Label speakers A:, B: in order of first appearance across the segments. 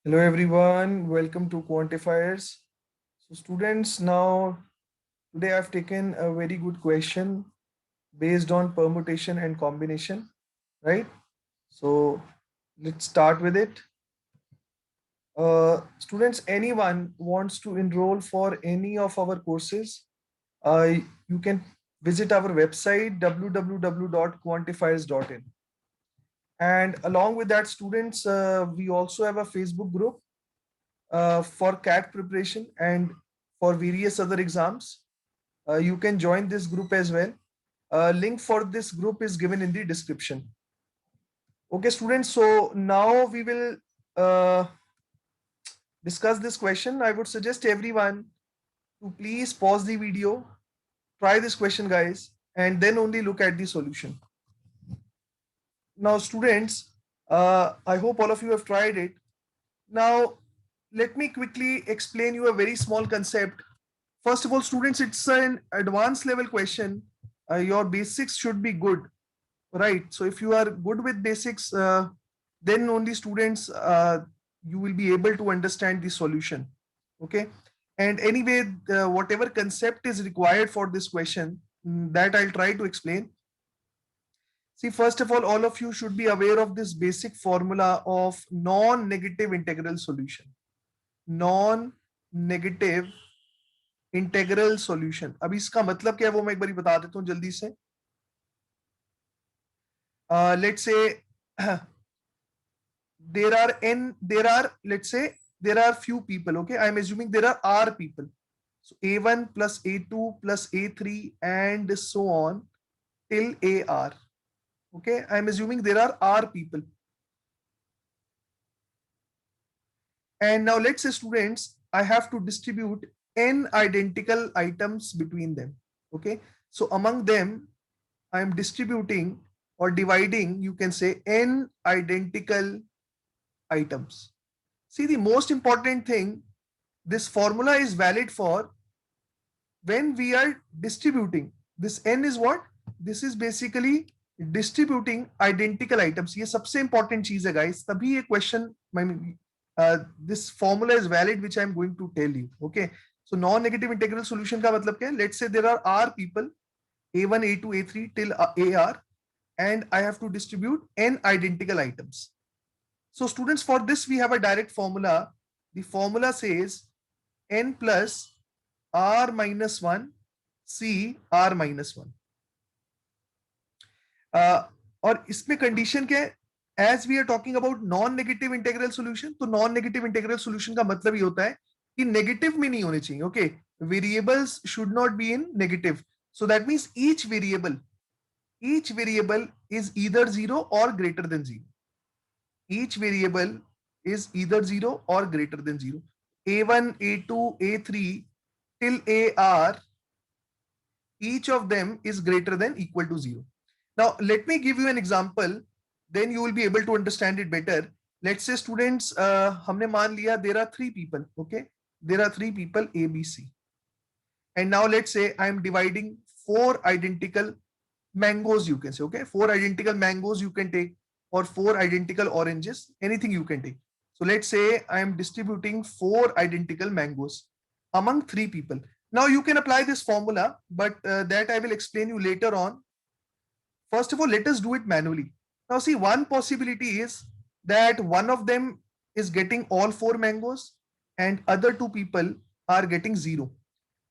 A: Hello everyone, welcome to Quantifiers. So students, now today I've taken a very good question based on permutation and combination, right? So let's start with it. Students, anyone wants to enroll for any of our courses, uh, you can visit our website www.quantifiers.in. And along with that, students, we also have a Facebook group for CAT preparation and for various other exams. You can join this group as well. Link for this group is given in the description. Okay, students. So now we will uh, discuss this question. I would suggest everyone to please pause the video, try this question, guys, and then only look at the solution. Now, students, I hope all of you have tried it. Now, let me quickly explain you a very small concept. First of all, students, it's an advanced level question. Your basics should be good, right? So if you are good with basics, then only students, you will be able to understand the solution. Okay. And anyway, whatever concept is required for this question, that I'll try to explain. See, first of all of you should be aware of this basic formula of non-negative integral solution. Non-negative integral solution. अब इसका मतलब क्या है वो मैं एक बार बता देता हूं जल्दी से। Let's say there are let's say there are few people, okay, I am assuming there are r people, so a1 plus a2 plus a3 and so on till ar. Okay, I am assuming there are r people, and now let's say students, I have to distribute n identical items between them. Okay, so among them I am distributing or dividing, you can say, n identical items. See, the most important thing, this formula is valid for when we are distributing. This n is what? This is basically distributing identical items. ये सबसे important चीज है guys. तभी ये question, this formula is valid which I am going to tell you. Okay. So non-negative integral solution का मतलब क्या है? Let's say there are r people, a1, a2, a3 till ar, and I have to distribute n identical items. So students, for this we have a direct formula. The formula says n plus r minus 1 c r minus 1. और इसमें condition क्या है? As we are talking about non negative integral solution, तो non negative integral solution का मतलब ये होता है कि नेगेटिव में नहीं होने चाहिए. Okay, variables should not be in negative. So that means each variable is either 0 or greater than 0. Each variable is either 0 or greater than 0. A1, A2, A3 till AR, each of them is greater than equal to 0. Now, let me give you an example, then you will be able to understand it better. Let's say students, हमने मान लिया there are three people, okay? There are three people A, B, C. And now let's say I am dividing four identical mangoes, you can say, okay? Four identical mangoes you can take, or four identical oranges, anything you can take. So let's say I am distributing four identical mangoes among three people. Now you can apply this formula, but that I will explain you later on. First of all, let us do it manually. Now see, one possibility is that one of them is getting all four mangoes and other two people are getting zero.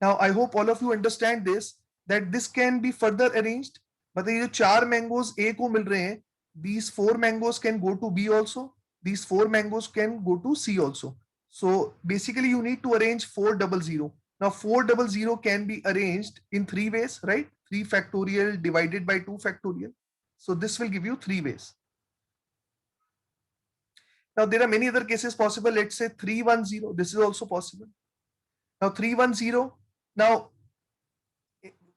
A: Now I hope all of you understand this, that this can be further arranged. मतलब ये जो चार mangoes ए को मिल रहे हैं, these four mangoes can go to B also, these four mangoes can go to C also. So basically you need to arrange 400. Now 400 can be arranged in three ways, right? 3 factorial divided by 2 factorial. So this will give you three ways. Now there are many other cases possible. Let's say 310, this is also possible. Now 310, now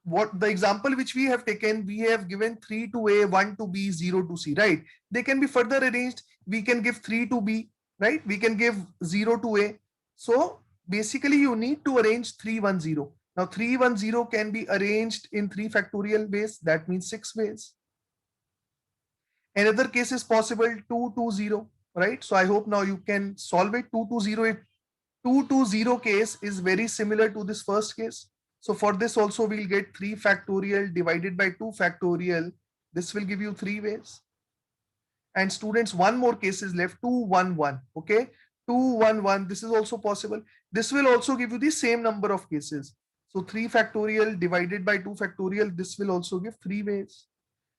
A: what the example which we have taken, we have given 3 to A, 1 to B, 0 to C, right? They can be further arranged. We can give 3 to B, right? We can give 0 to A. So basically you need to arrange 310. Now 310 can be arranged in 3 factorial ways. That means 6 ways. Another case is possible 220. right? So I hope now you can solve it. 2 to 0, 2 to 0 case is very similar to this first case. So for this also we'll get 3 factorial divided by 2 factorial. This will give you 3 ways. And students, one more case is left, 211. Okay, 211, this is also possible. This will also give you the same number of cases. So 3 factorial divided by 2 factorial, this will also give 3 ways.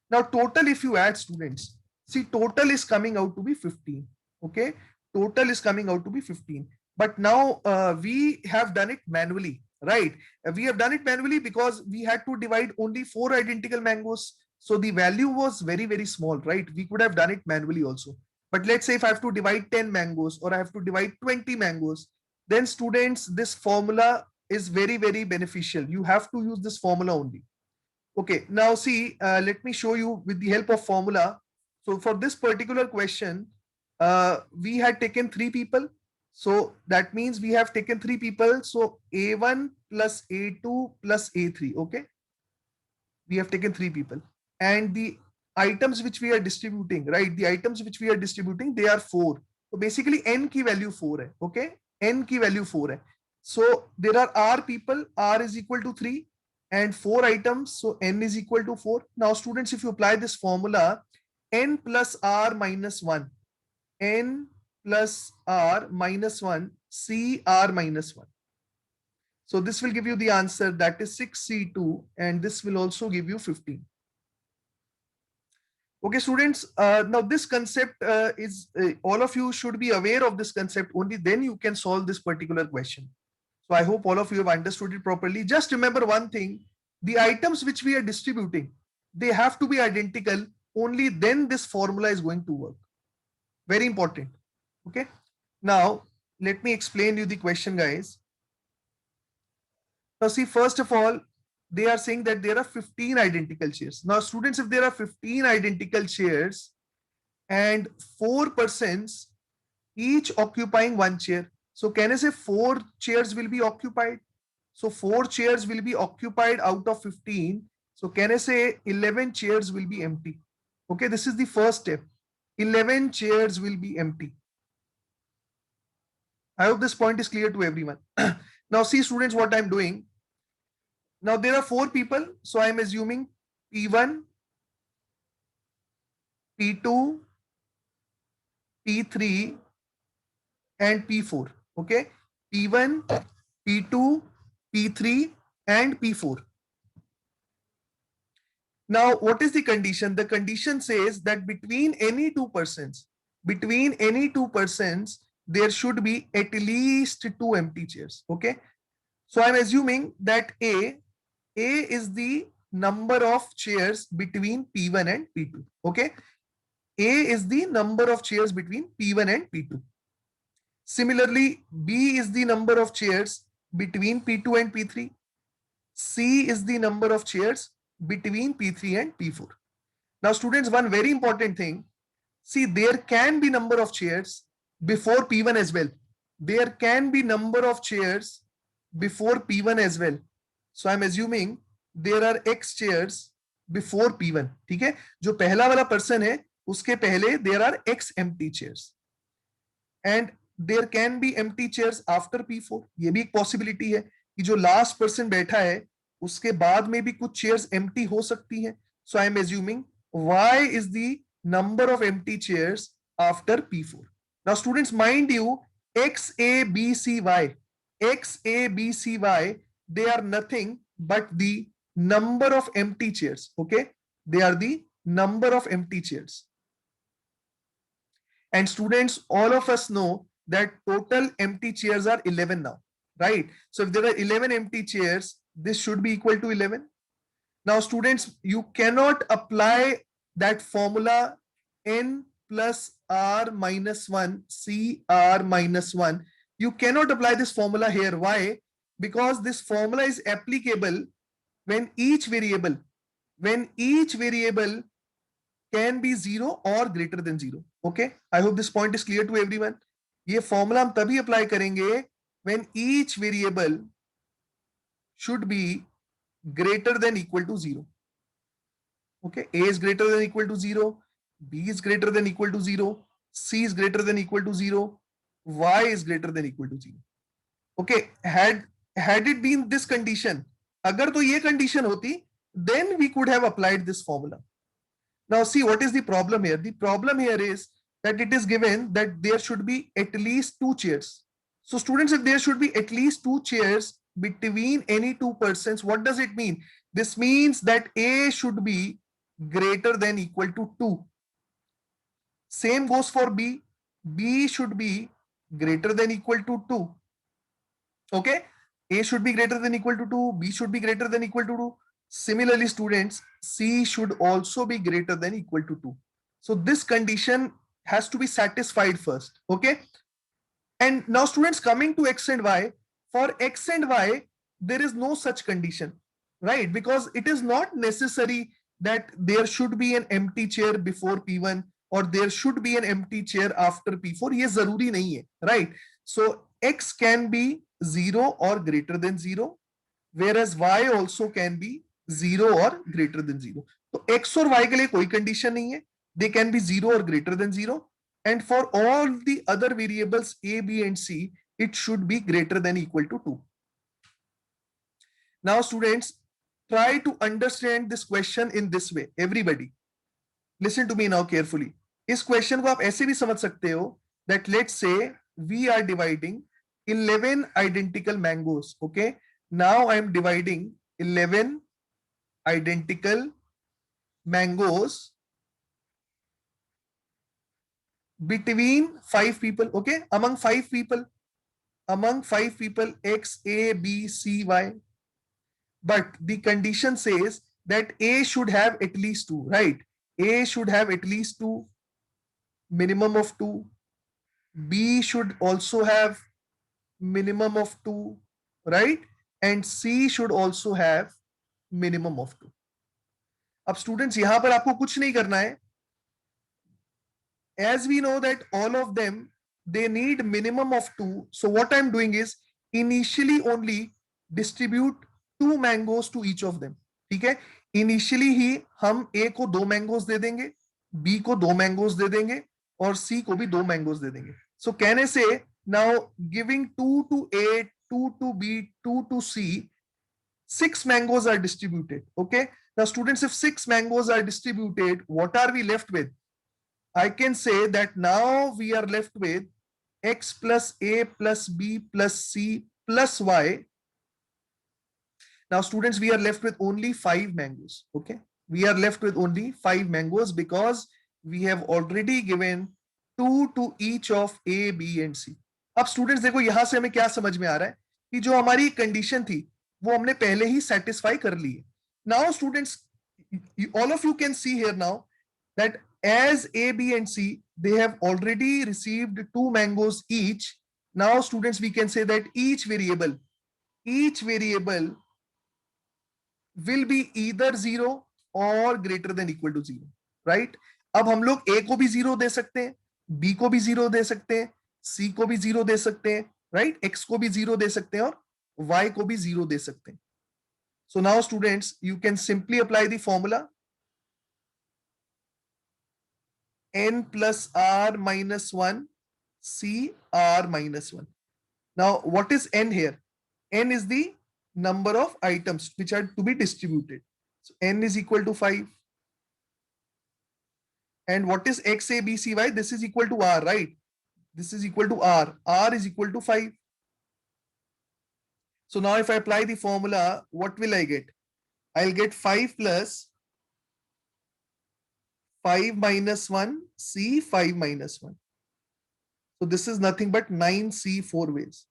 A: Now total, if you add, students, see, total is coming out to be 15. Okay, total is coming out to be 15. But now we have done it manually, right? We have done it manually because we had to divide only 4 identical mangoes. So the value was very, very small, right? We could have done it manually also. But let's say if I have to divide 10 mangoes or I have to divide 20 mangoes, then students, this formula is very, very beneficial. You have to use this formula only. Okay, now see, let me show you with the help of formula. So for this particular question, we had taken 3 people. So that means we have taken 3 people. So A1 plus A2 plus A3. Okay, we have taken 3 people. And the items which we are distributing, right? The items which we are distributing, they are 4. So basically n की value 4 है. Okay, n की value 4 है. So there are R people, R is equal to 3 and 4 items. So n is equal to 4. Now students, if you apply this formula, n plus R minus 1, n plus R minus 1, CR minus 1. So this will give you the answer, that is 6C2, and this will also give you 15. Okay, students, now this concept is, all of you should be aware of this concept, only then you can solve this particular question. So I hope all of you have understood it properly. Just remember one thing, the items which we are distributing, they have to be identical, only then this formula is going to work. Very important. Okay, now let me explain you the question, guys. Now see, first of all, they are saying that there are 15 identical chairs. Now students, if there are 15 identical chairs and 4 persons each occupying 1 chair, so can I say 4 chairs will be occupied? So 4 chairs will be occupied out of 15. So can I say 11 chairs will be empty? Okay, this is the first step. 11 chairs will be empty. I hope this point is clear to everyone. Now see, students, what I'm doing. Now there are 4 people. So I'm assuming P1, P2, P3 and P4. Okay, P1, P2, P3 and P4. Now, what is the condition? The condition says that between any 2 persons, there should be at least 2 empty chairs. Okay, so I'm assuming that A is the number of chairs between P1 and P2. Okay, A is the number of chairs between P1 and P2. Similarly, B is the number of chairs between P2 and P3. C is the number of chairs between P3 and P4. Now students, one very important thing, see, there can be number of chairs before P1 as well. There can be number of chairs before P1 as well. So I'm assuming there are X chairs before P1. ठीक है, जो पहला वाला person है उसके पहले there are X empty chairs. And there can be empty chairs after P4. ये भी एक possibility है कि जो last person बैठा है उसके बाद में भी कुछ chairs empty हो सकती हैं. So I'm assuming Y is the number of empty chairs after P4. Now students, mind you, X, A, B, C, Y, X, A, B, C, Y, they are nothing but the number of empty chairs. Okay, they are the number of empty chairs. And students, all of us know that total empty chairs are 11 now, right? So if there are 11 empty chairs, this should be equal to 11. Now students, you cannot apply that formula n plus r minus 1 cr minus 1. You cannot apply this formula here. Why? Because this formula is applicable when each variable can be 0 or greater than 0. Okay, I hope this point is clear to everyone. ये formula हम तभी apply करेंगे when each variable should be greater than equal to 0. Okay, A is greater than equal to 0, B is greater than equal to 0, C is greater than equal to 0, Y is greater than equal to 0. Okay, had it been this condition, agar to ye condition hoti, then we could have applied this formula. Now see, what is the problem here? The problem here is that it is given that there should be at least 2 chairs. So students, if there should be at least 2 chairs between any two persons, what does it mean? This means that A should be greater than equal to 2. Same goes for B. B should be greater than equal to 2. Okay, A should be greater than equal to 2, B should be greater than equal to 2. Similarly, students, C should also be greater than equal to 2. So this condition has to be satisfied first. Okay, and now students, coming to X and Y, for X and Y there is no such condition, right? Because it is not necessary that there should be an empty chair before P1 or there should be an empty chair after P4. ये जरूरी नहीं है, right? So X can be 0 or greater than 0, whereas Y also can be 0 or greater than 0. तो X और Y के लिए कोई condition नहीं है, they can be 0 or greater than 0, and for all the other variables A, B and C, it should be greater than equal to 2. Now students, try to understand this question in this way. Everybody, listen to me now carefully. इस question को आप ऐसे भी समझ सकते हो that let's say we are dividing 11 identical mangoes. Okay, now I am dividing 11 identical mangoes between 5 people. Okay, among 5 people, X, A, B, C, Y. But the condition says that A should have at least 2, right? A should have at least 2, minimum of 2. B should also have minimum of 2, right? And C should also have minimum of 2. अब students, यहाँ पर आपको कुछ नहीं करना है. As we know that all of them, they need minimum of 2. So what I'm doing is initially only distribute 2 mangoes to each of them. ठीक है, इनिशियली ही हम A को 2 मैंगोज दे देंगे, B को 2 मैंगोज दे देंगे और C को भी 2 मैंगोज दे देंगे. सो कहने से now giving 2 to A, 2 to B, 2 to C, 6 mangoes are distributed. Okay, now students, if 6 mangoes are distributed, what are we left with? I can say that now we are left with X plus A plus B plus C plus Y. Now students, we are left with only 5 mangoes. Okay, we are left with only 5 mangoes because we have already given 2 to each of A, B and C. अब students देखो यहां से हमें क्या समझ में आ रहा है कि जो हमारी कंडीशन थी वो हमने पहले ही satisfy कर ली है. Now students, all of you can see here now that as A, B and C, they have already received 2 mangoes each. Now students, we can say that each variable will be either 0 or greater than equal to 0, right? अब हम लोग A को भी 0 दे सकते हैं, B को भी 0 दे सकते हैं, C को भी 0 दे सकते हैं, right? X को भी 0 दे सकते हैं और Y को भी 0 दे सकते हैं. So now students, you can simply apply the formula N plus R minus 1 C R minus 1. Now what is N here? N is the number of items which are to be distributed. So N is equal to 5. And what is X, A, B, C, Y? This is equal to R, right? This is equal to R. R is equal to 5. So now if I apply the formula, what will I get? I'll get 5 plus 5 minus 1 C 5 minus 1. So this is nothing but 9C 4 ways.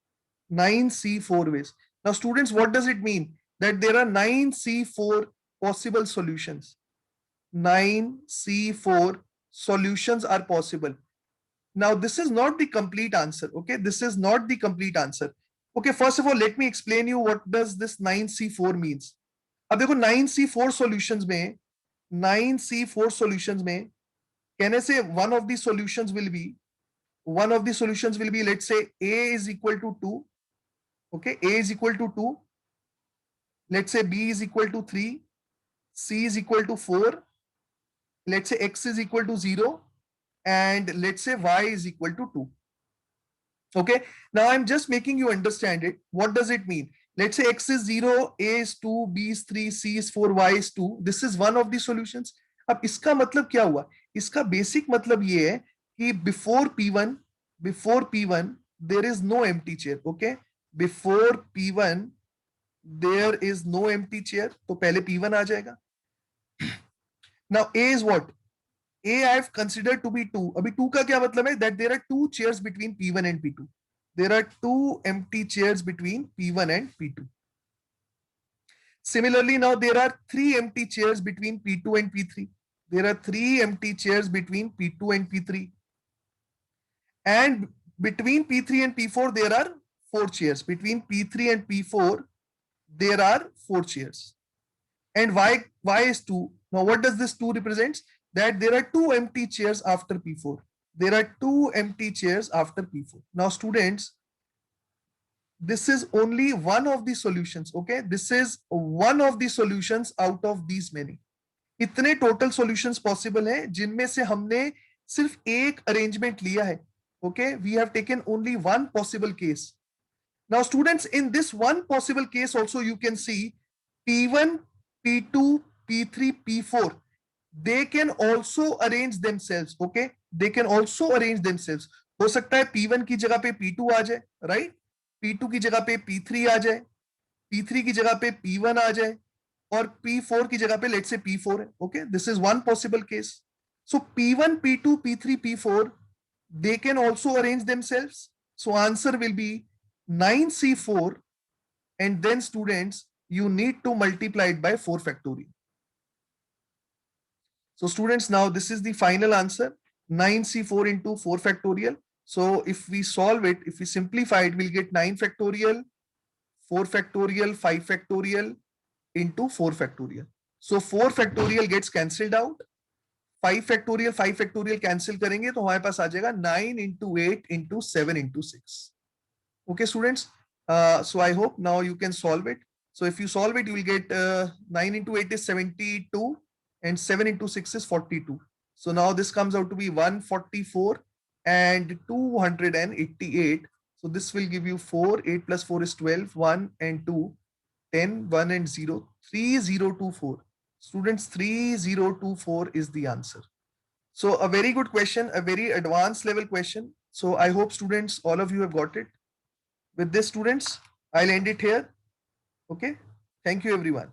A: 9C 4 ways. Now students, what does it mean? That there are 9C4 possible solutions. 9C4 solutions are possible. Now this is not the complete answer. Okay, this is not the complete answer. Okay, first of all, let me explain you what does this 9C4 means. अब देखो 9C4 solutions में 9C4 solutions में कहने से one of the solutions will be let's say A is equal to 2. Okay, A is equal to 2. Let's say B is equal to 3. C is equal to 4. Let's say X is equal to 0. and let's say y is equal to 2. Okay, now I'm just making you understand it. What does it mean? Let's say x is 0, a is 2, b is 3, c is 4, y is 2. This is one of the solutions. अब इसका मतलब क्या हुआ? इसका basic मतलब ये है कि before p1 there is no empty chair. Okay, before p1 there is no empty chair. तो पहले p1 आ जाएगा. Now a is what? A I have considered to be 2. अभी 2 का क्या मतलब है? That there are two chairs between P1 and P2. There are two empty chairs between P1 and P2. Similarly, now there are 3 empty chairs between P2 and P3. There are 3 empty chairs between P2 and P3. And between P3 and P4, there are 4 chairs. Between P3 and P4, there are 4 chairs. And why is 2? Now, what does this 2 represents? That there are 2 empty chairs after P4. There are 2 empty chairs after P4. Now, students, this is only one of the solutions. Okay, this is one of the solutions out of these many. इतने total solutions possible हैं जिनमें से हमने सिर्फ एक arrangement लिया है. Okay, we have taken only one possible case. Now, students, in this one possible case also you can see P1, P2, P3, P4. They can also arrange themselves. Okay, they can also arrange themselves. हो सकता है P1 की जगह पे P2 आ जाए, right? P2 की जगह पे P3 आ जाए, P3 की जगह पे P1 आ जाए, और P4 की जगह पे let's say P4 है. Okay, this is one possible case. So P1, P2, P3, P4, they can also arrange themselves. So answer will be 9C4, and then students, you need to multiply it by 4 factorial. So students, now this is the final answer, 9C4 into 4 factorial. So if we solve it, if we simplify it, we'll get 9 factorial, 4 factorial, 5 factorial into 4 factorial. So 4 factorial gets cancelled out. 5 factorial cancel करेंगे तो हमारे पास आ जाएगा 9 into 8 into 7 into 6. Okay, students. So I hope now you can solve it. So if you solve it, you will get 9 into 8 is 72 and 7 into 6 is 42. So now this comes out to be 144 and 288. So this will give you 4, 8 plus 4 is 12, 1 and 2, 10, 1 and 0, 3024. Students, 3024 is the answer. So a very good question, a very advanced level question. So I hope students, all of you have got it. With this, students, I'll end it here. Okay. Thank you, everyone.